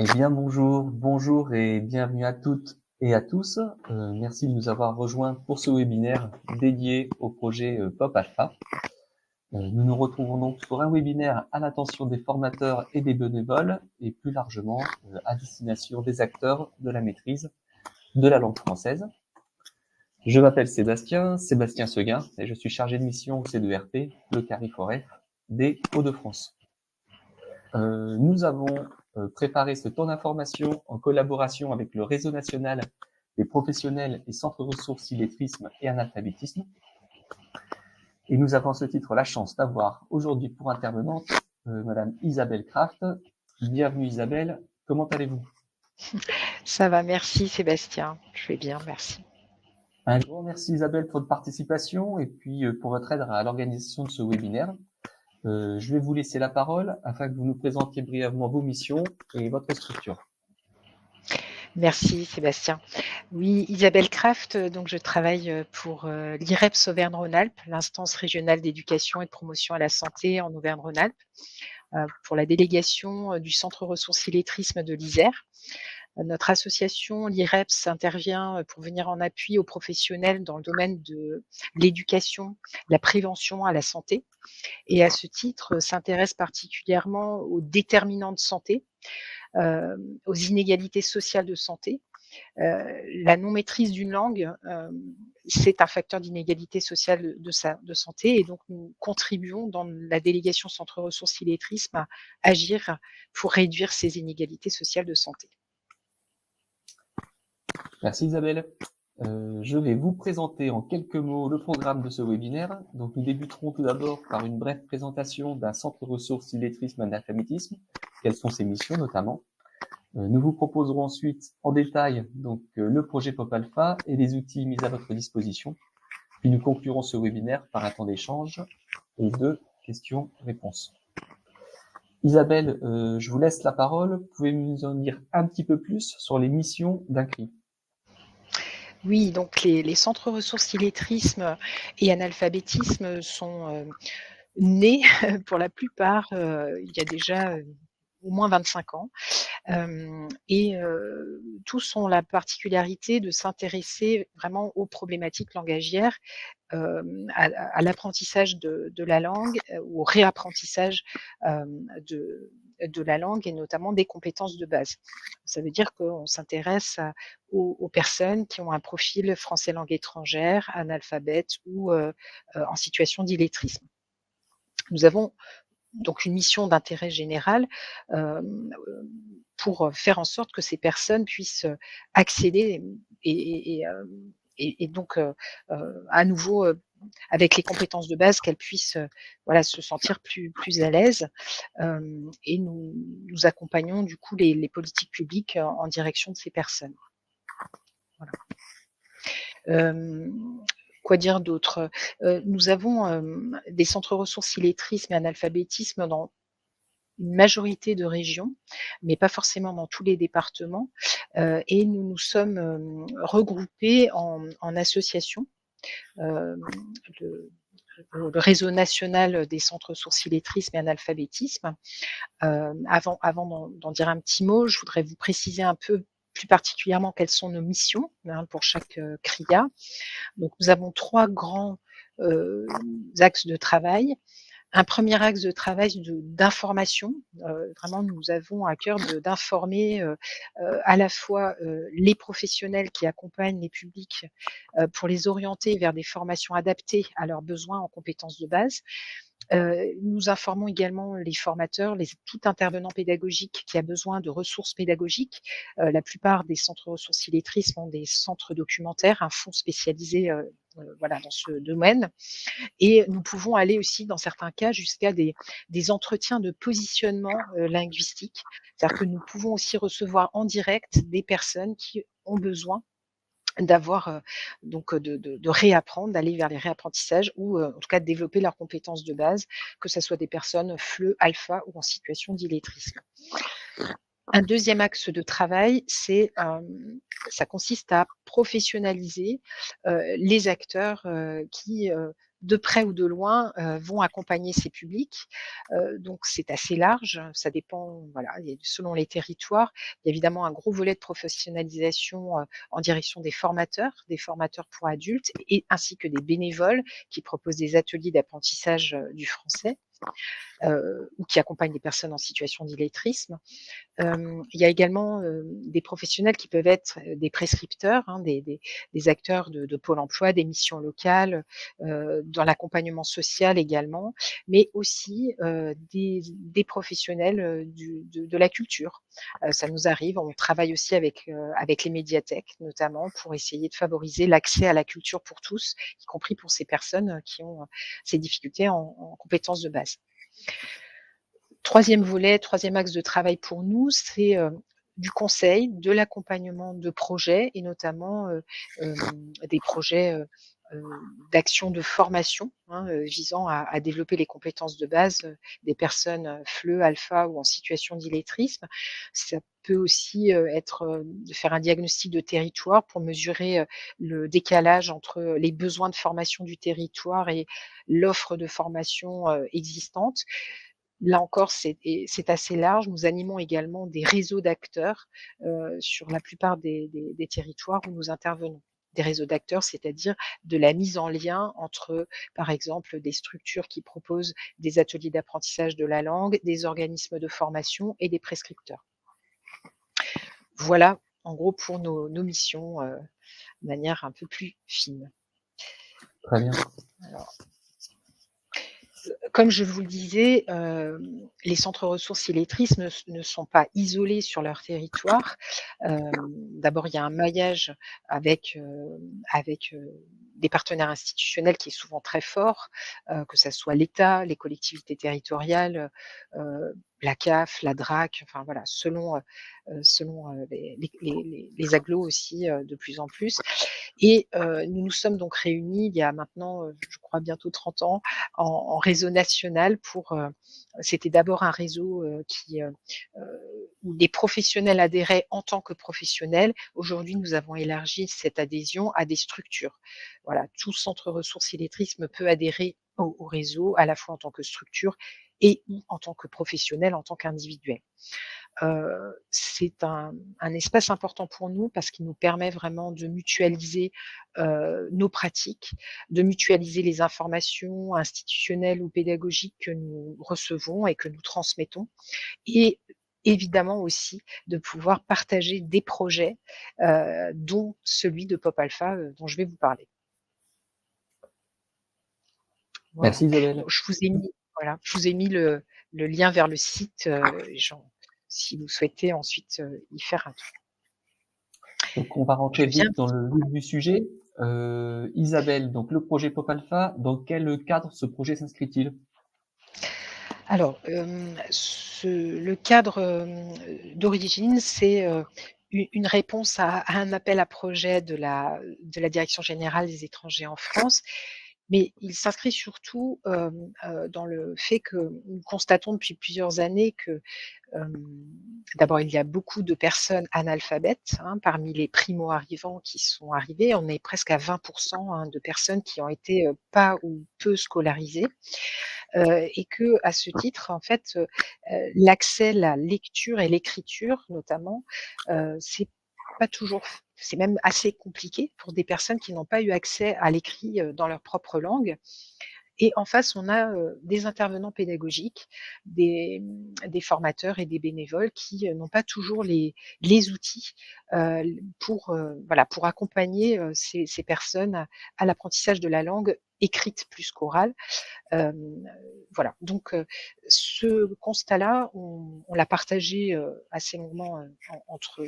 Eh bien bonjour et bienvenue à toutes et à tous. Merci de nous avoir rejoints pour ce webinaire dédié au projet Pop Alpha. Nous nous retrouvons donc pour un webinaire à l'attention des formateurs et des bénévoles et plus largement à destination des acteurs de la maîtrise de la langue française. Je m'appelle Sébastien Seguin et je suis chargé de mission au C2RP, le Cariforef des Hauts-de-France. Nous avons préparé ce temps d'information en collaboration avec le Réseau national des professionnels et centres ressources illettrisme et analphabétisme. Et nous avons à ce titre la chance d'avoir aujourd'hui pour intervenante Madame Isabelle Kraft. Bienvenue Isabelle, comment allez-vous? Ça va, merci Sébastien. Je vais bien, merci. Un grand merci Isabelle pour votre participation et puis pour votre aide à l'organisation de ce webinaire. Je vais vous laisser la parole afin que vous nous présentiez brièvement vos missions et votre structure. Merci Sébastien. Oui, Isabelle Kraft, donc je travaille pour l'IREPS Auvergne-Rhône-Alpes, l'instance régionale d'éducation et de promotion à la santé en Auvergne-Rhône-Alpes, pour la délégation du Centre ressources illettrisme de l'Isère. Notre association, l'IREPS, intervient pour venir en appui aux professionnels dans le domaine de l'éducation, la prévention à la santé, et à ce titre s'intéresse particulièrement aux déterminants de santé, aux inégalités sociales de santé. La non-maîtrise d'une langue, c'est un facteur d'inégalité sociale de santé, et donc nous contribuons dans la délégation Centre ressources illettrisme à agir pour réduire ces inégalités sociales de santé. Merci Isabelle. Je vais vous présenter en quelques mots le programme de ce webinaire. Donc, nous débuterons tout d'abord par une brève présentation d'un centre ressources illettrisme et analphabétisme. Quelles sont ses missions notamment. Nous vous proposerons ensuite en détail donc le projet Pop Alpha et les outils mis à votre disposition. Puis nous conclurons ce webinaire par un temps d'échange et de questions-réponses. Isabelle, je vous laisse la parole. Pouvez-vous nous en dire un petit peu plus sur les missions d'INCRI? Oui, donc les centres ressources illettrisme et analphabétisme sont nés pour la plupart il y a déjà au moins 25 ans. Et tous ont la particularité de s'intéresser vraiment aux problématiques langagières, à l'apprentissage de la langue, ou au réapprentissage de la langue, et notamment des compétences de base. Ça veut dire qu'on s'intéresse aux personnes qui ont un profil français langue étrangère, analphabète ou en situation d'illettrisme. Nous avons donc une mission d'intérêt général pour faire en sorte que ces personnes puissent accéder et donc à nouveau avec les compétences de base, qu'elles puissent voilà, se sentir plus à l'aise, et nous accompagnons du coup les politiques publiques en direction de ces personnes. Voilà. Quoi dire d'autre? Nous avons des centres ressources illettrisme et analphabétisme dans une majorité de régions, mais pas forcément dans tous les départements, et nous nous sommes regroupés en associations. Le le réseau national des centres ressources illettrisme et analphabétisme. Avant d'en dire un petit mot, je voudrais vous préciser un peu plus particulièrement quelles sont nos missions, hein, pour chaque CRIA. Donc nous avons 3 grands axes de travail. Un premier axe de travail d'information. Vraiment, nous avons à cœur d'informer à la fois les professionnels qui accompagnent les publics pour les orienter vers des formations adaptées à leurs besoins en compétences de base. Nous informons également les formateurs, tout intervenant pédagogique qui a besoin de ressources pédagogiques. La plupart des centres ressources illettrisme ont des centres documentaires, un fonds spécialisé voilà, dans ce domaine. Et nous pouvons aller aussi, dans certains cas, jusqu'à des entretiens de positionnement linguistique. C'est-à-dire que nous pouvons aussi recevoir en direct des personnes qui ont besoin d'avoir donc de réapprendre, d'aller vers les réapprentissages, ou en tout cas de développer leurs compétences de base, que ce soit des personnes FLE, alpha ou en situation d'illettrisme. Un deuxième axe de travail, ça consiste à professionnaliser les acteurs qui de près ou de loin, vont accompagner ces publics. Donc c'est assez large, ça dépend, voilà, selon les territoires. Il y a évidemment un gros volet de professionnalisation, en direction des formateurs pour adultes et ainsi que des bénévoles qui proposent des ateliers d'apprentissage, du français, ou qui accompagnent des personnes en situation d'illettrisme. Il y a également, des professionnels qui peuvent être, des prescripteurs, hein, des acteurs de Pôle emploi, des missions locales, dans l'accompagnement social également, mais aussi, des professionnels, de la culture. Ça nous arrive, on travaille aussi avec les médiathèques notamment pour essayer de favoriser l'accès à la culture pour tous, y compris pour ces personnes, qui ont, ces difficultés en compétences de base. Troisième volet, troisième axe de travail pour nous, c'est, du conseil, de l'accompagnement de projets et notamment, des projets, heu, d'action de formation, hein, visant à développer les compétences de base, des personnes, FLE, alpha ou en situation d'illettrisme. Ça peut aussi, être, de faire un diagnostic de territoire pour mesurer, le décalage entre les besoins de formation du territoire et l'offre de formation, existante. Là encore, c'est assez large. Nous animons également des réseaux d'acteurs, sur la plupart des territoires où nous intervenons. Des réseaux d'acteurs, c'est-à-dire de la mise en lien entre, par exemple, des structures qui proposent des ateliers d'apprentissage de la langue, des organismes de formation et des prescripteurs. Voilà, en gros, pour nos missions, de manière un peu plus fine. Très bien. Alors, comme je vous le disais, les centres ressources illettristes ne sont pas isolés sur leur territoire. D'abord, il y a un maillage avec des partenaires institutionnels qui est souvent très fort, que ça soit l'État, les collectivités territoriales, la CAF, la DRAC, enfin voilà, selon les agglos aussi, de plus en plus. Et nous nous sommes donc réunis il y a maintenant, je crois bientôt 30 ans, en réseau national pour, c'était d'abord un réseau, où des professionnels adhéraient en tant que professionnels. Aujourd'hui, nous avons élargi cette adhésion à des structures. Voilà, tout centre ressources illettrisme peut adhérer au réseau, à la fois en tant que structure et ou en tant que professionnel, en tant qu'individuel. C'est un espace important pour nous parce qu'il nous permet vraiment de mutualiser, nos pratiques, de mutualiser les informations institutionnelles ou pédagogiques que nous recevons et que nous transmettons et évidemment aussi de pouvoir partager des projets, dont celui de Pop Alpha, dont je vais vous parler. Voilà. Merci Isabelle. Donc je vous ai mis le lien vers le site, si vous souhaitez ensuite, y faire un tour. Donc on va rentrer Je viens vite dans le vif du sujet. Isabelle, donc le projet Pop Alpha, dans quel cadre ce projet s'inscrit-il? Alors, le cadre, d'origine, c'est, une réponse à un appel à projet de la Direction générale des étrangers en France, mais il s'inscrit surtout, dans le fait que nous constatons depuis plusieurs années que, d'abord, il y a beaucoup de personnes analphabètes, hein, parmi les primo-arrivants qui sont arrivés. On est presque à 20 hein, de personnes qui ont été, pas ou peu scolarisées. Et qu'à ce titre, en fait, l'accès, la lecture et l'écriture notamment, c'est pas toujours c'est même assez compliqué pour des personnes qui n'ont pas eu accès à l'écrit, dans leur propre langue. Et en face, on a, des intervenants pédagogiques, des formateurs et des bénévoles qui, n'ont pas toujours les outils, pour, voilà, pour accompagner, ces personnes à l'apprentissage de la langue écrite plus qu'orale. Voilà, donc ce constat-là, on l'a partagé, assez longuement, entre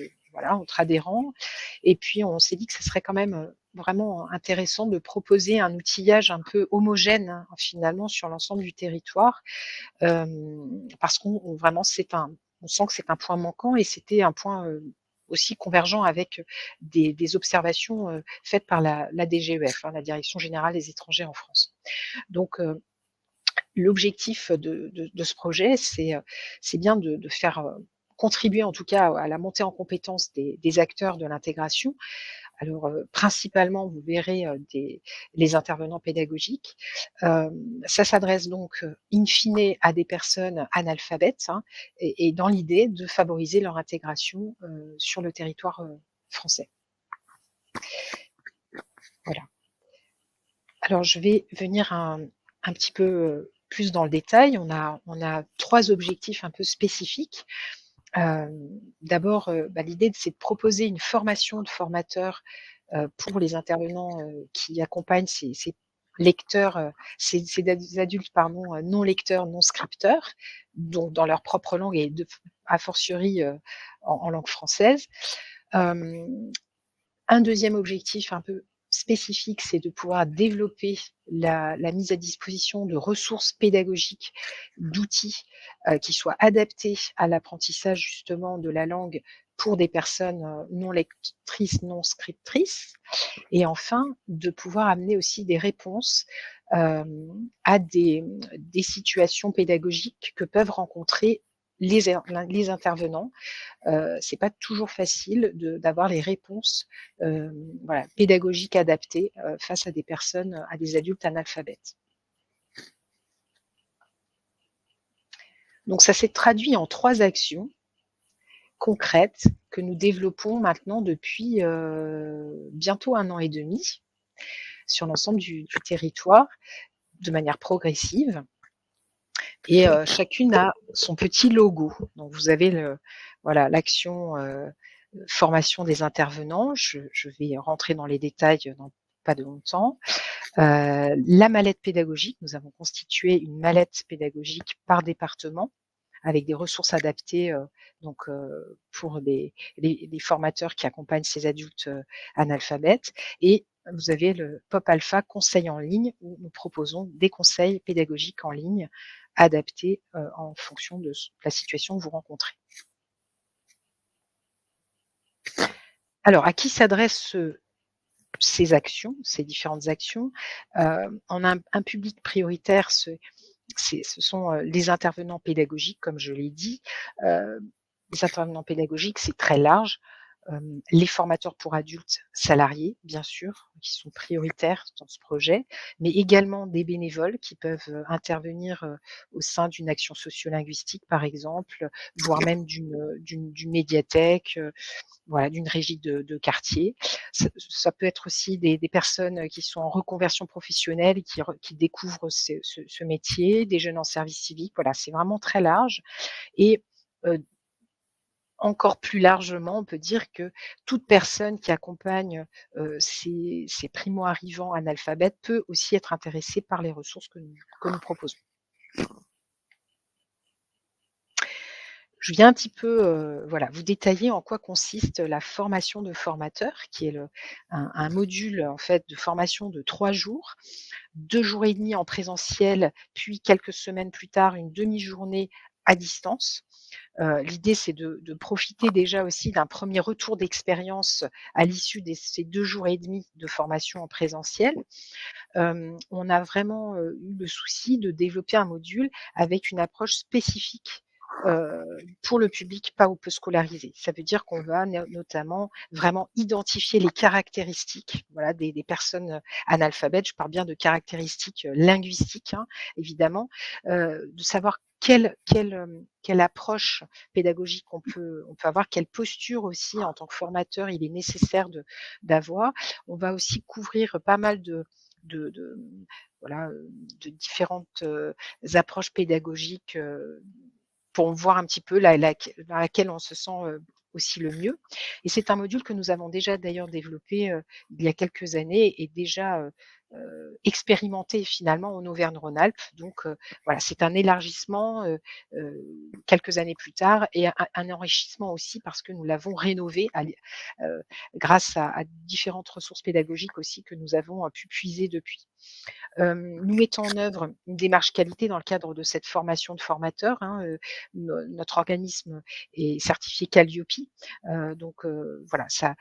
adhérents et puis on s'est dit que ce serait quand même, vraiment intéressant de proposer un outillage un peu homogène, hein, finalement sur l'ensemble du territoire, parce qu'on vraiment on sent que c'est un point manquant et c'était un point, aussi convergent avec, des observations, faites par la DGEF, hein, la Direction générale des étrangers en France. Donc l'objectif de ce projet, c'est bien de faire, contribuer en tout cas à la montée en compétence des acteurs de l'intégration, Alors, principalement, vous verrez, les intervenants pédagogiques. Ça s'adresse donc, in fine à des personnes analphabètes, hein, et dans l'idée de favoriser leur intégration, sur le territoire, français. Voilà. Alors je vais venir un petit peu, plus dans le détail. On a 3 objectifs un peu spécifiques. D'abord, l'idée c'est de proposer une formation de formateurs, pour les intervenants, qui accompagnent ces lecteurs, ces adultes pardon, non lecteurs, non scripteurs, donc dans leur propre langue et a fortiori, en langue française. Hem, un deuxième objectif un peu spécifique, c'est de pouvoir développer la mise à disposition de ressources pédagogiques, d'outils, qui soient adaptés à l'apprentissage justement de la langue pour des personnes, non lectrices, non scriptrices, et enfin de pouvoir amener aussi des réponses, à des situations pédagogiques que peuvent rencontrer les intervenants. C'est pas toujours facile d'avoir les réponses, voilà, pédagogiques adaptées, face à des personnes, à des adultes analphabètes. Donc ça s'est traduit en 3 actions concrètes que nous développons maintenant depuis, bientôt 1 an et demi sur l'ensemble du territoire, de manière progressive, et chacune a son petit logo. Donc vous avez l'action, formation des intervenants. Je vais rentrer dans les détails dans pas de longtemps. La mallette pédagogique, nous avons constitué une mallette pédagogique par département avec des ressources adaptées, donc pour les formateurs qui accompagnent ces adultes, analphabètes, et vous avez le Pop Alpha conseil en ligne où nous proposons des conseils pédagogiques en ligne adaptés, en fonction de la situation que vous rencontrez. Alors, à qui s'adressent ces actions, ces différentes actions? On a un public prioritaire, ce sont les intervenants pédagogiques, comme je l'ai dit. Les intervenants pédagogiques, c'est très large. Les formateurs pour adultes salariés, bien sûr, qui sont prioritaires dans ce projet, mais également des bénévoles qui peuvent intervenir au sein d'une action sociolinguistique, par exemple, voire même d'une médiathèque, voilà, d'une régie de quartier. Ça peut être aussi des personnes qui sont en reconversion professionnelle et qui découvrent ce métier, des jeunes en service civique. Voilà, c'est vraiment très large, et encore plus largement, on peut dire que toute personne qui accompagne, ces primo-arrivants analphabètes peut aussi être intéressée par les ressources que nous proposons. Je viens un petit peu, vous détailler en quoi consiste la formation de formateurs, qui est un module en fait de formation de 3 jours, 2 jours et demi en présentiel, puis quelques semaines plus tard, une demi-journée à distance. L'idée, c'est de profiter déjà aussi d'un premier retour d'expérience à l'issue de ces 2 jours et demi de formation en présentiel. On a vraiment, eu le souci de développer un module avec une approche spécifique, pour le public pas ou peu scolarisé. Ça veut dire qu'on va notamment vraiment identifier les caractéristiques, voilà, des personnes, analphabètes. Je parle bien de caractéristiques, linguistiques, hein, évidemment, de savoir quelle approche pédagogique on peut avoir, quelle posture aussi en tant que formateur il est nécessaire d'avoir. On va aussi couvrir pas mal de voilà, de différentes, approches pédagogiques, pour voir un petit peu dans laquelle on se sent, aussi le mieux, et c'est un module que nous avons déjà d'ailleurs développé, il y a quelques années, et déjà, expérimenté finalement en Auvergne-Rhône-Alpes. Donc voilà, c'est un élargissement, quelques années plus tard, et un enrichissement aussi parce que nous l'avons rénové grâce à différentes ressources pédagogiques aussi que nous avons, pu puiser depuis. Nous mettons en œuvre une démarche qualité dans le cadre de cette formation de formateurs, hein. Notre organisme est certifié Qualiopi, donc voilà, ça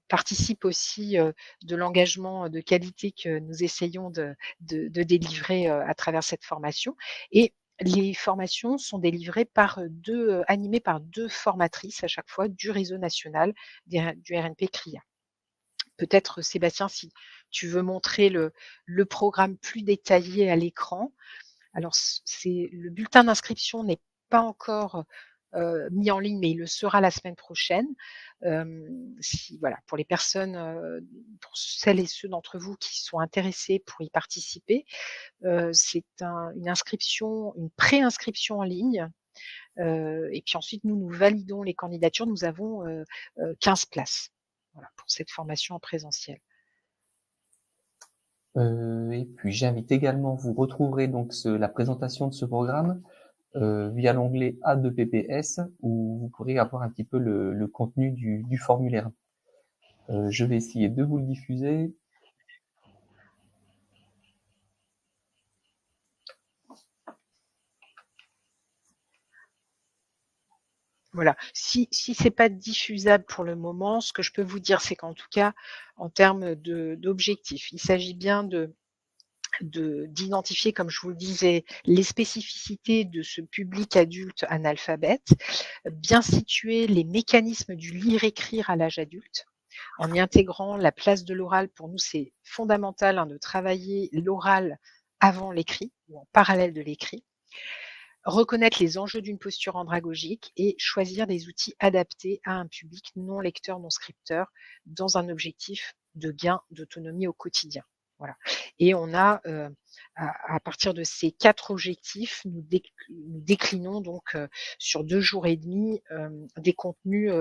participe aussi, de l'engagement de qualité que nous essayons de délivrer, à travers cette formation, et les formations sont délivrées animées par 2 formatrices à chaque fois du réseau national du RNP CRIA. peut-être Sébastien, si tu veux montrer le programme plus détaillé à l'écran. Alors c'est le bulletin d'inscription n'est pas encore, mis en ligne, mais il le sera la semaine prochaine. Si voilà, pour les personnes, pour celles et ceux d'entre vous qui sont intéressés pour y participer, c'est une inscription, une pré-inscription en ligne, et puis ensuite nous validons les candidatures. Nous avons, 15 places, voilà, pour cette formation en présentiel. Et puis j'invite également, vous retrouverez donc la présentation de ce programme via l'onglet A2PPS où vous pourrez avoir un petit peu le contenu du formulaire. Je vais essayer de vous le diffuser. Voilà. Si c'est pas diffusable pour le moment, ce que je peux vous dire, c'est qu'en tout cas, en termes d'objectifs, il s'agit bien d'identifier, comme je vous le disais, les spécificités de ce public adulte analphabète, bien situer les mécanismes du lire-écrire à l'âge adulte, en y intégrant la place de l'oral. Pour nous, c'est fondamental, de travailler l'oral avant l'écrit ou en parallèle de l'écrit. Reconnaître les enjeux d'une posture andragogique et choisir des outils adaptés à un public non lecteur, non scripteur, dans un objectif de gain d'autonomie au quotidien. Voilà. Et on a, à partir de ces 4 objectifs, nous déclinons donc sur 2 jours et demi des contenus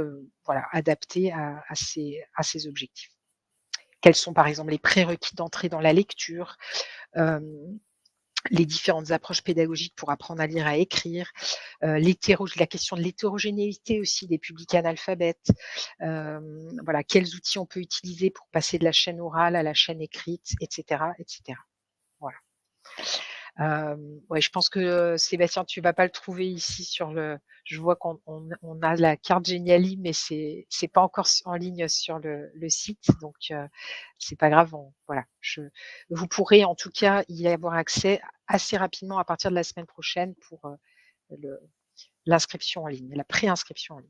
voilà, adaptés à ces objectifs. Quels sont par exemple les prérequis d'entrée dans la lecture, les différentes approches pédagogiques pour apprendre à lire, à écrire, la question de l'hétérogénéité aussi des publics analphabètes. Voilà, quels outils on peut utiliser pour passer de la chaîne orale à la chaîne écrite, etc., etc. Voilà. Ouais, je pense que Sébastien, tu vas pas le trouver ici sur le. Je vois qu'on a la carte Geniali, mais c'est pas encore en ligne sur le site, donc c'est pas grave. Voilà, vous pourrez en tout cas y avoir accès assez rapidement à partir de la semaine prochaine pour l'inscription en ligne, la pré-inscription en ligne.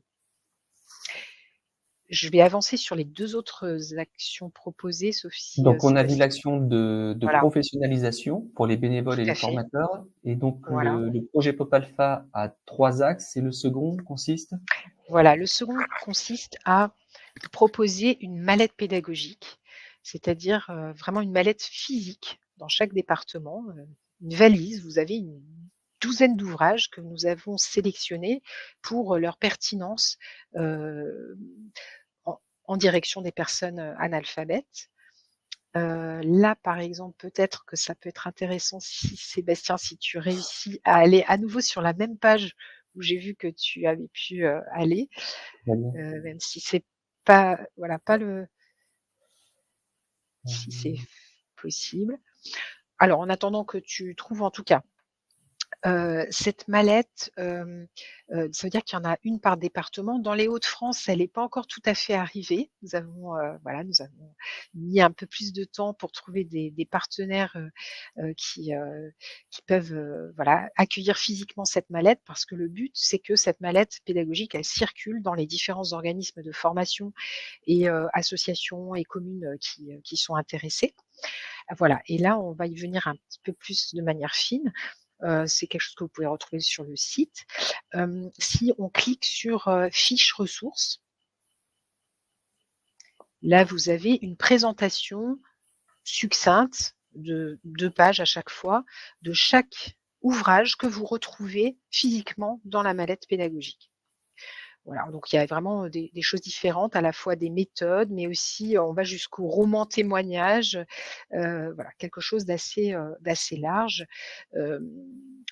Je vais avancer sur les 2 autres actions proposées, sauf si Donc on a dit Sébastien. l'action de Voilà, professionnalisation pour les bénévoles et tout les à fait. formateurs. Et donc Voilà. le projet Pop Alpha a 3 axes et le second consiste? Voilà, le second consiste à proposer une mallette pédagogique, c'est-à-dire vraiment une mallette physique dans chaque département, une valise. Vous avez une douzaine d'ouvrages que nous avons sélectionnés pour leur pertinence en direction des personnes analphabètes. Là, par exemple, peut-être que ça peut être intéressant si Sébastien, si tu réussis à aller à nouveau sur la même page où j'ai vu que tu avais pu aller, même si c'est pas, voilà, pas le, si c'est possible. Alors, en attendant que tu trouves, en tout cas, cette mallette, ça veut dire qu'il y en a une par département. Dans les Hauts-de-France, elle n'est pas encore tout à fait arrivée. Nous avons, voilà, nous avons mis un peu plus de temps pour trouver des partenaires, qui peuvent, voilà, accueillir physiquement cette mallette, parce que le but, c'est que cette mallette pédagogique, elle circule dans les différents organismes de formation et associations et communes qui sont intéressés. Voilà, et là, on va y venir un petit peu plus de manière fine. C'est quelque chose que vous pouvez retrouver sur le site. Si on clique sur fiche ressources, là vous avez une présentation succincte de 2 pages à chaque fois de chaque ouvrage que vous retrouvez physiquement dans la mallette pédagogique. Voilà, donc il y a vraiment des choses différentes, à la fois des méthodes, mais aussi on va jusqu'au roman témoignage, voilà, quelque chose d'assez large.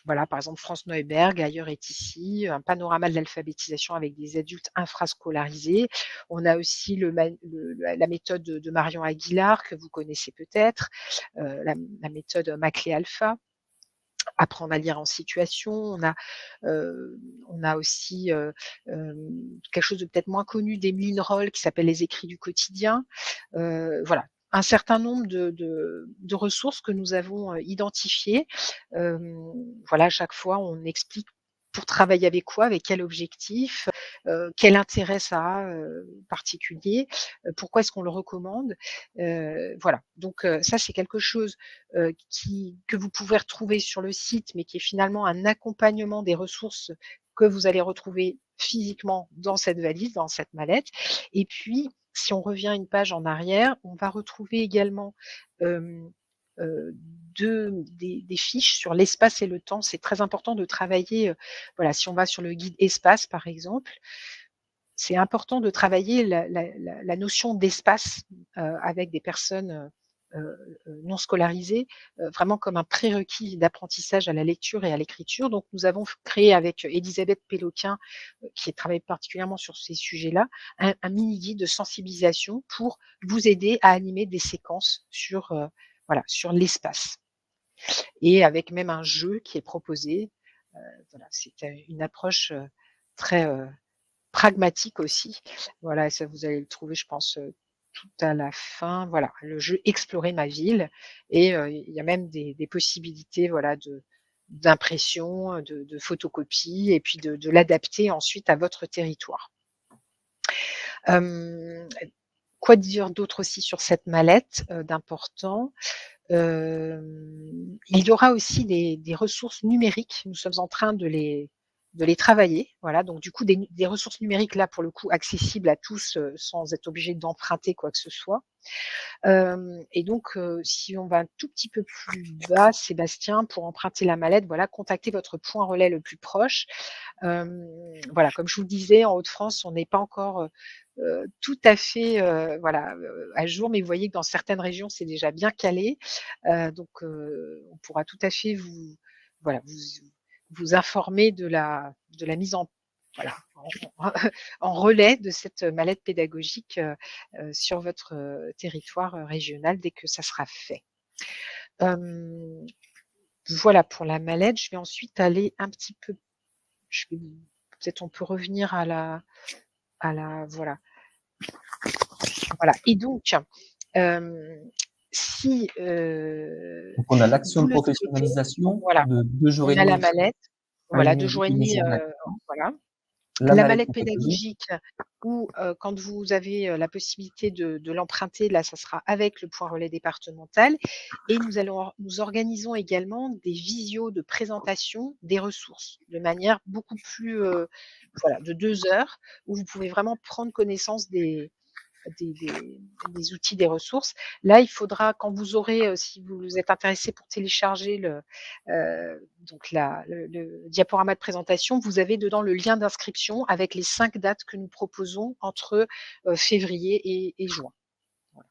Voilà, par exemple Franz Neuberg, Ailleurs est ici, un panorama de l'alphabétisation avec des adultes infrascolarisés. On a aussi la méthode de Marion Aguilar que vous connaissez peut-être, la méthode Maclé Alpha. Apprendre à lire en situation. On a aussi quelque chose de peut-être moins connu d'Emeline Roll qui s'appelle Les écrits du quotidien. Voilà, un certain nombre de ressources que nous avons identifiées. Voilà, à chaque fois, on explique pour travailler avec quoi? Avec quel objectif? Quel intérêt ça a, particulier? Pourquoi est-ce qu'on le recommande? Voilà, donc ça, c'est quelque chose, que vous pouvez retrouver sur le site, mais qui est finalement un accompagnement des ressources que vous allez retrouver physiquement dans cette valise, dans cette mallette. Et puis, si on revient une page en arrière, on va retrouver également, hem, heu, des fiches sur l'espace et le temps. C'est très important de travailler, voilà, si on va sur le guide espace, par exemple, c'est important de travailler la notion d'espace, avec des personnes, non scolarisées, vraiment comme un prérequis d'apprentissage à la lecture et à l'écriture. Donc nous avons créé avec Élisabeth Péloquin, qui travaille particulièrement sur ces sujets-là, un mini guide de sensibilisation pour vous aider à animer des séquences sur, voilà, sur l'espace et avec même un jeu qui est proposé. Voilà, c'est, une approche, très, pragmatique aussi. Voilà, et ça vous allez le trouver, je pense, tout à la fin. Voilà, le jeu Explorer ma ville et il y a même des possibilités, voilà, d'impression, de photocopie et puis de l'adapter ensuite à votre territoire. Hem, quoi dire d'autre aussi sur cette mallette, d'important? Il y aura aussi des ressources numériques. Nous sommes en train de les travailler. Voilà, donc du coup, des ressources numériques là, pour le coup, accessibles à tous, sans être obligé d'emprunter quoi que ce soit. Et donc, si on va un tout petit peu plus bas, Sébastien, pour emprunter la mallette, voilà, contactez votre point relais le plus proche. Voilà, comme je vous le disais, en Hauts-de-France, on n'est pas encore, tout à fait, voilà, à jour, mais vous voyez que dans certaines régions, c'est déjà bien calé. Donc, on pourra tout à fait voilà, vous informer de la mise en voilà, en relais de cette mallette pédagogique, sur votre, territoire, régional dès que ça sera fait. Hem, voilà pour la mallette. Je vais ensuite aller un petit peu je vais peut-être on peut revenir à la voilà. Voilà et donc, si, Donc on a l'action vous de le souhaitez, professionnalisation voilà, de 2 jours on et a la demi mallette, à voilà, 2 une jours et demi, maison, voilà. la La mallette mallette pédagogique. pédagogique où, quand vous avez, la possibilité de l'emprunter, là, ça sera avec le point relais départemental et nous organisons également des visios de présentation des ressources de manière beaucoup plus, voilà, de 2 heures où vous pouvez vraiment prendre connaissance des outils, des ressources. Là, il faudra quand vous aurez, si vous êtes intéressé pour télécharger donc le diaporama de présentation, vous avez dedans le lien d'inscription avec les 5 dates que nous proposons entre, février et juin. Voilà.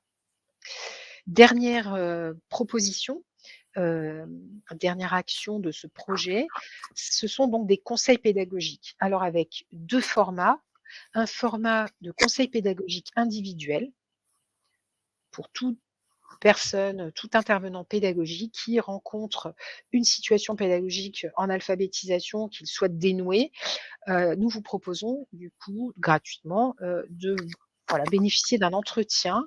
Dernière, proposition, dernière action de ce projet, ce sont donc des conseils pédagogiques. Alors avec 2 formats, un format de conseil pédagogique individuel pour toute personne, tout intervenant pédagogique qui rencontre une situation pédagogique en alphabétisation qu'il souhaite dénouer. Nous vous proposons du coup gratuitement, de voilà, bénéficier d'un entretien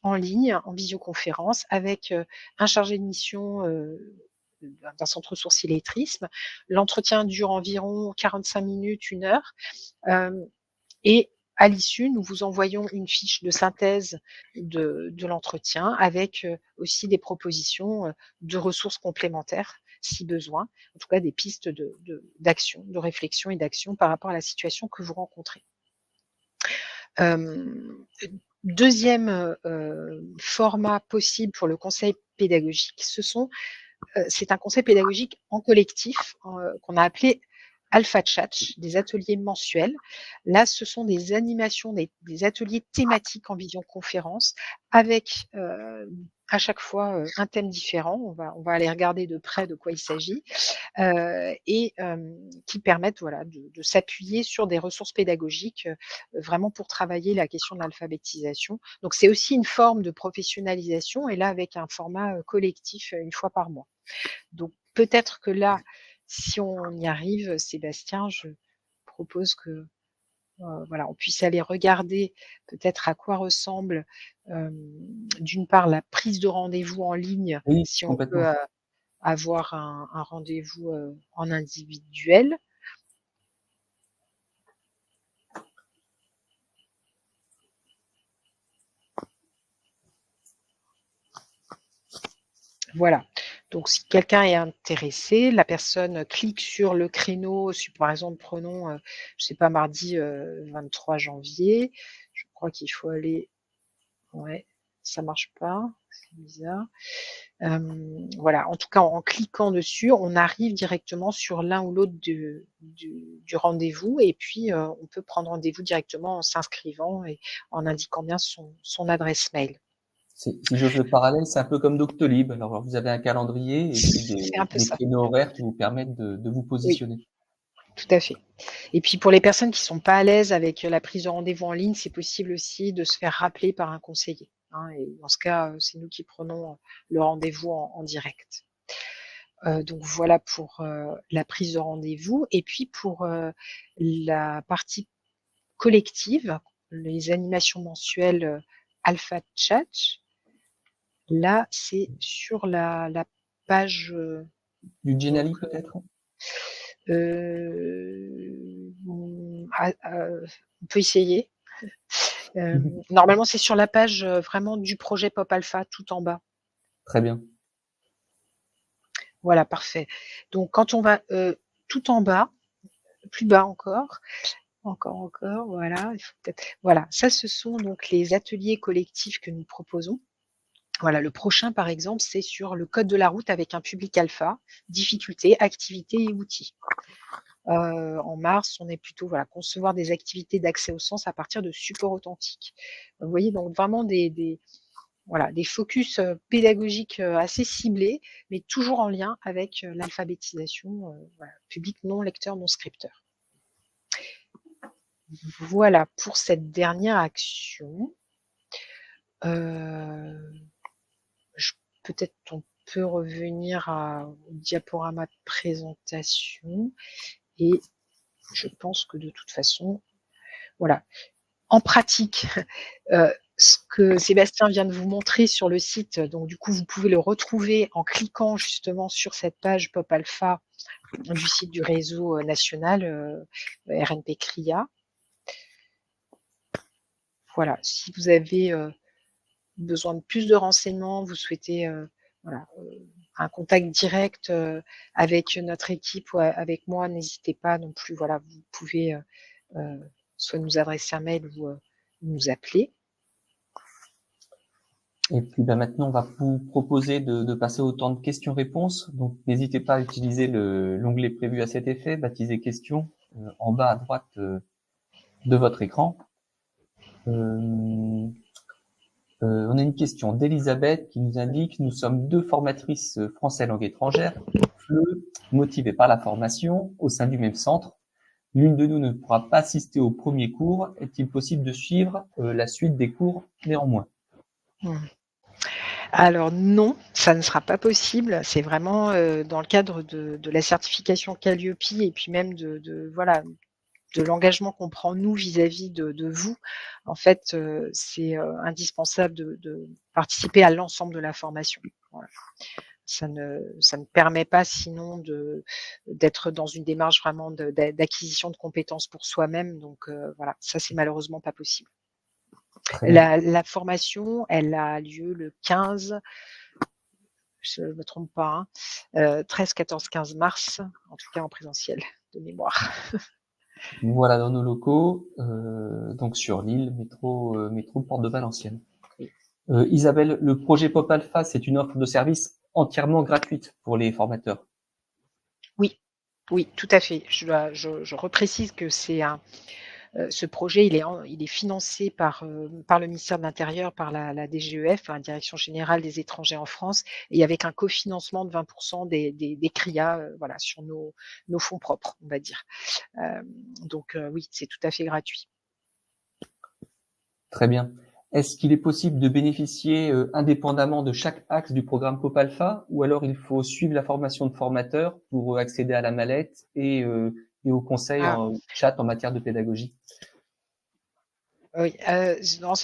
en ligne, en visioconférence avec, un chargé de mission, d'un centre ressources illettrisme. L'entretien dure environ 45 minutes, 1 heure. Hem Et à l'issue, nous vous envoyons une fiche de synthèse de l'entretien avec, aussi des propositions, de ressources complémentaires si besoin. En tout cas, des pistes d'action, de réflexion et d'action par rapport à la situation que vous rencontrez. Hem, 2e, format possible pour le conseil pédagogique, c'est un conseil pédagogique en collectif, qu'on a appelé Alpha Chat, des ateliers mensuels. Là, ce sont des animations, des ateliers thématiques en visioconférence avec, à chaque fois, un thème différent. On va aller regarder de près de quoi il s'agit, et qui permettent, voilà, de s'appuyer sur des ressources pédagogiques, vraiment pour travailler la question de l'alphabétisation. Donc c'est aussi une forme de professionnalisation et là avec un format, collectif, 1 fois par mois. Donc peut-être que là, si on y arrive, Sébastien, je propose que, voilà, on puisse aller regarder peut-être à quoi ressemble, d'une part la prise de rendez-vous en ligne, Oui, si on peut, complètement. avoir un rendez-vous, en individuel Voilà. Donc si quelqu'un est intéressé, la personne clique sur le créneau, par exemple, prenons, je sais pas, mardi, 23 janvier. Je crois qu'il faut aller ouais, ça marche pas, c'est bizarre. Voilà, en tout cas, en cliquant dessus, on arrive directement sur l'un ou l'autre du rendez-vous et puis, on peut prendre rendez-vous directement en s'inscrivant et en indiquant bien son adresse mail. Si j'ose le parallèle, c'est un peu comme Doctolib. Alors, vous avez un calendrier et puis C'est un peu des ça. créneaux horaires qui vous permettent de vous Oui, positionner. tout à fait. Et puis pour les personnes qui sont pas à l'aise avec la prise de rendez-vous en ligne, c'est possible aussi de se faire rappeler par un conseiller, hein, et dans ce cas, c'est nous qui prenons le rendez-vous en direct. Donc voilà pour, la prise de rendez-vous et puis pour, la partie collective, les animations mensuelles, Alpha Chat, là, c'est sur la page, Du donc Geniali peut-être? on peut essayer. Mhm. Normalement, c'est sur la page, vraiment du projet Pop Alpha tout en bas. Très bien. Voilà, parfait. Donc quand on va, tout en bas, plus bas encore, voilà, il faut peut-être voilà, ça ce sont donc les ateliers collectifs que nous proposons. Voilà, le prochain par exemple, c'est sur le code de la route avec un public alpha, difficultés, activités et outils. En mars, on est plutôt voilà, concevoir des activités d'accès au sens à partir de supports authentiques. Vous voyez donc vraiment voilà, des focus, pédagogiques, assez ciblés, mais toujours en lien avec, l'alphabétisation, voilà, public non lecteur, non scripteur. Voilà pour cette dernière action. Heu, je peut-être on peut revenir au diaporama de présentation et je pense que de toute façon, voilà. En pratique, ce que Sébastien vient de vous montrer sur le site, donc du coup, vous pouvez le retrouver en cliquant justement sur cette page Pop Alpha du site du réseau, national, RNP CRIA. Voilà, si vous avez, besoin de plus de renseignements, vous souhaitez, voilà, un contact direct, avec notre équipe ou avec moi, n'hésitez pas non plus, voilà, vous pouvez, soit nous adresser un mail ou, nous appeler. Et puis bah, maintenant, on va vous proposer de passer au temps de questions-réponses. Donc, n'hésitez pas à utiliser l'onglet prévu à cet effet, baptisé questions, en bas à droite de votre écran. On a une question d'Elisabeth qui nous indique: nous sommes deux formatrices français langue étrangère, FLE, motivées par la formation au sein du même centre. L'une de nous ne pourra pas assister au premier cours. Est-il possible de suivre la suite des cours néanmoins? Mmh. Alors non, ça ne sera pas possible. C'est vraiment, dans le cadre de la certification Qualiopi et puis même voilà, de l'engagement qu'on prend nous vis-à-vis de vous. En fait, c'est, indispensable de participer à l'ensemble de la formation. Voilà. Ça ne permet pas sinon d'être dans une démarche vraiment d'acquisition de compétences pour soi-même donc voilà, ça c'est malheureusement pas possible. Très bien. La formation, elle a lieu le 15, je ne me trompe pas, hein, 13, 14, 15 mars, en tout cas en présentiel, de mémoire. Voilà dans nos locaux, donc sur l'île, métro Porte de Valenciennes. Oui. Isabelle, le projet Pop Alpha, c'est une offre de service entièrement gratuite pour les formateurs. Oui, oui, tout à fait. Je reprécise que c'est ce projet, il est financé par le ministère de l'Intérieur, par la DGEF, la Direction générale des étrangers en France, et avec un cofinancement de 20 des CRIA, voilà, sur nos fonds propres, on va dire. Donc oui, c'est tout à fait gratuit. Très bien. Est-ce qu'il est possible de bénéficier indépendamment de chaque axe du programme Pop Alpha, ou alors il faut suivre la formation de formateur pour accéder à la mallette et aux conseils Ah en chat en matière de pédagogie? oui, non,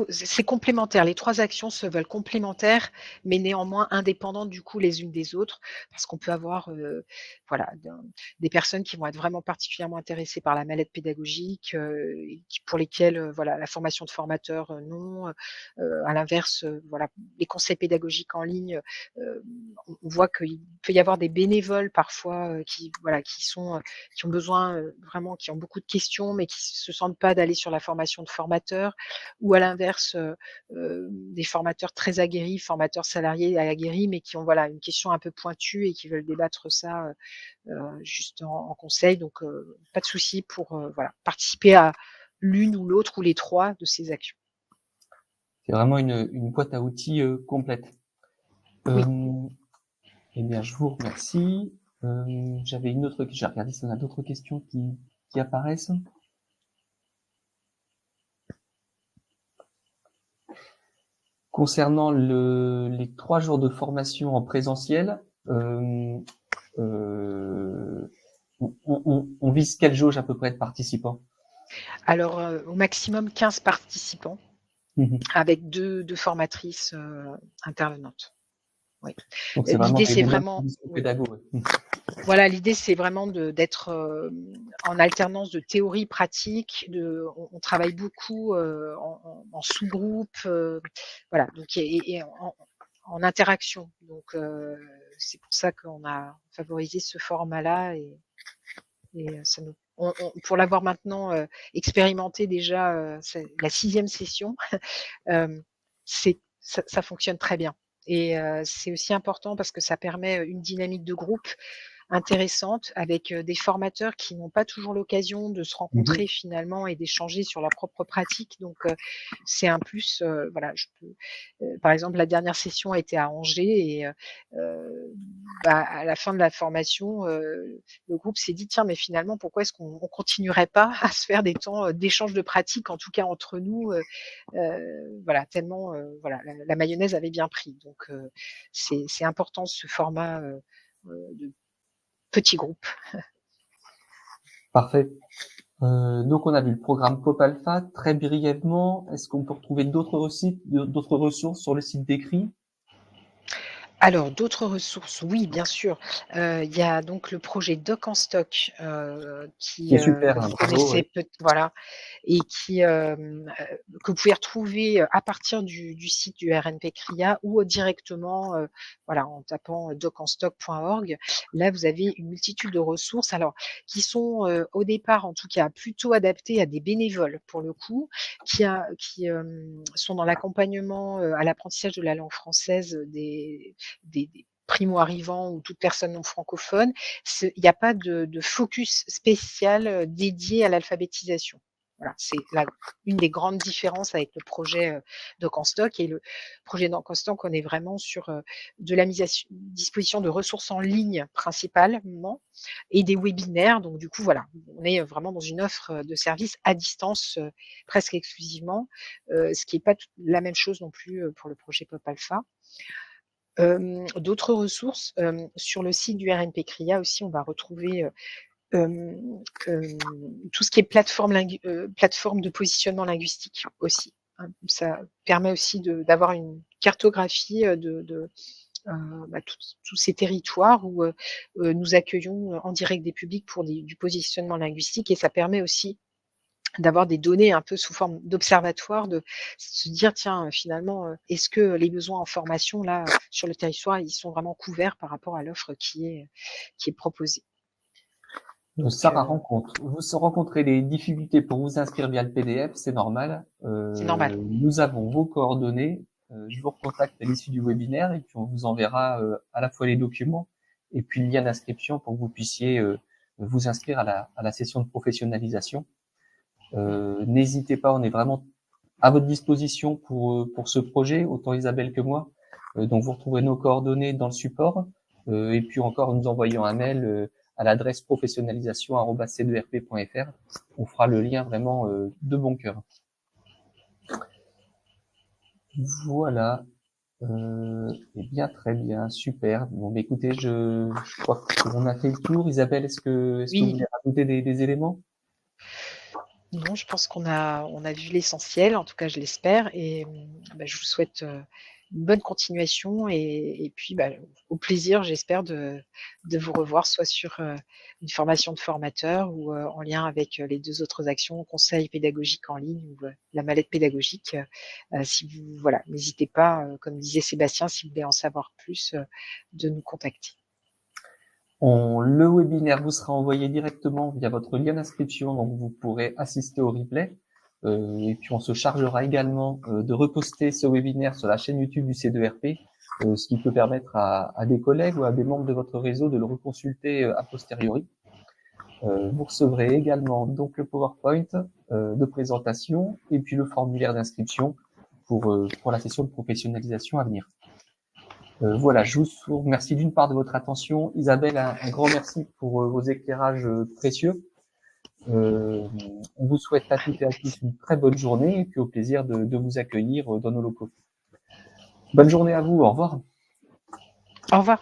c'est complémentaire. Les 3 actions se veulent complémentaires, mais néanmoins indépendantes du coup les unes des autres. Parce qu'on peut avoir, voilà, des personnes qui vont être vraiment particulièrement intéressées par la mallette pédagogique, et pour lesquelles, voilà, la formation de formateur, non. À l'inverse, voilà, les conseils pédagogiques en ligne, on voit qu'il peut y avoir des bénévoles parfois, qui voilà, qui ont besoin, vraiment qui ont beaucoup de questions, mais qui se sentent pas d'aller sur la formation de formateur, ou à l'inverse, des formateurs très aguerris, formateurs salariés aguerris, mais qui ont voilà une question un peu pointue et qui veulent débattre ça, juste en conseil. Donc, pas de souci pour, voilà, participer à l'une ou l'autre ou les 3 de ces actions. C'est vraiment une boîte à outils complète. Oui. Eh bien, je vous remercie. J'avais une autre, j'ai regardé si on a d'autres questions qui apparaissent. Concernant les 3 jours de formation en présentiel, on vise quelle jauge à peu près de participants? Alors, au maximum 15 participants avec deux formatrices, intervenantes. Oui. Donc c'est vraiment L'idée, des c'est démarches vraiment oui. pédago, ouais. Voilà, l'idée, c'est vraiment d'être, en alternance de théorie pratique, on travaille beaucoup, en sous-groupe, voilà, donc et en interaction. Donc, c'est pour ça qu'on a favorisé ce format-là et ça nous pour l'avoir maintenant, expérimenté déjà, c'est la 6e session, ça fonctionne très bien et c'est aussi important parce que ça permet, une dynamique de groupe intéressante avec, des formateurs qui n'ont pas toujours l'occasion de se rencontrer finalement et d'échanger sur leurs propres pratiques. Donc, c'est un plus, voilà, par exemple, la dernière session a été à Angers et à la fin de la formation, le groupe s'est dit: «Tiens, mais finalement, pourquoi est-ce qu'on continuerait pas à se faire des temps, d'échange de pratiques, en tout cas entre nous?» Voilà, tellement, voilà, la mayonnaise avait bien pris. Donc, c'est important ce format, de petit groupe. Parfait. Donc on a vu le programme Pop Alpha. Très brièvement, est-ce qu'on peut retrouver d'autres ressources sur le site décrit? Alors d'autres ressources, oui, bien sûr. Il y a donc le projet Doc en stock, Qui qui, est super, que hein, vous bravo, connaissez ouais. peut voilà et qui, que vous pouvez retrouver, à partir du site du RNP CRIA ou directement, voilà, en tapant, docenstock.org. Là, vous avez une multitude de ressources, alors qui sont, au départ, en tout cas, plutôt adaptées à des bénévoles, pour le coup, qui sont dans l'accompagnement, à l'apprentissage de la langue française, des primo-arrivants ou toute personne non francophone, il n'y a pas de focus spécial, dédié à l'alphabétisation. Voilà, c'est une des grandes différences avec le projet, Doc en stock et le projet Doc en stock, on est vraiment sur, de la mise à disposition de ressources en ligne principalement et des webinaires. Donc du coup, voilà, on est vraiment dans une offre, de services à distance, presque exclusivement, ce qui est pas la même chose non plus, pour le projet Pop Alpha. D'autres ressources, sur le site du RNP CRIA aussi, on va retrouver, hem, tout ce qui est plateforme de positionnement linguistique aussi, hein. Ça permet aussi d'avoir une cartographie, tous ces territoires où, nous accueillons, en direct des publics pour du positionnement linguistique et ça permet aussi d'avoir des données un peu sous forme d'observatoire, de se dire: «Tiens, finalement, est-ce que les besoins en formation là, sur le territoire, ils sont vraiment couverts par rapport à l'offre qui est proposée?» Donc, Sarah rencontre. Vous rencontrez des difficultés pour vous inscrire via le PDF, c'est normal. c'est normal. Nous avons vos coordonnées. Je vous recontacte à l'issue du webinaire et puis on vous enverra à la fois les documents et puis le lien d'inscription pour que vous puissiez vous inscrire à la session de professionnalisation. N'hésitez pas, on est vraiment à votre disposition pour ce projet, autant Isabelle que moi. Donc vous retrouverez nos coordonnées dans le support et puis encore nous envoyant un mail à l'adresse professionnalisation@c2rp.fr. On fera le lien vraiment de bon cœur. Voilà. Eh bien, très bien, super. Bon, bah, écoutez, je crois qu'on a fait le tour. Isabelle, est-ce que vous Oui. voulez rajouter des éléments? Non, je pense qu'on a vu l'essentiel, en tout cas je l'espère et je vous souhaite, une bonne continuation et puis, au plaisir j'espère de vous revoir soit sur, une formation de formateur ou, en lien avec, les 2 autres actions, conseil pédagogique en ligne ou, la mallette pédagogique, si vous voilà, n'hésitez pas, comme disait Sébastien, si vous voulez en savoir plus, de nous contacter. Le webinaire vous sera envoyé directement via votre lien d'inscription, donc vous pourrez assister au replay. Et puis on se chargera également de reposter ce webinaire sur la chaîne YouTube du C2RP, ce qui peut permettre à des collègues ou à des membres de votre réseau de le reconsulter a posteriori. Vous recevrez également donc le PowerPoint de présentation et puis le formulaire d'inscription pour la session de professionnalisation à venir. Voilà, je vous remercie d'une part de votre attention. Isabelle, un grand merci pour vos éclairages précieux. On vous souhaite à toutes et à tous une très bonne journée et puis au plaisir de vous accueillir dans nos locaux. Bonne journée à vous, au revoir. Au revoir.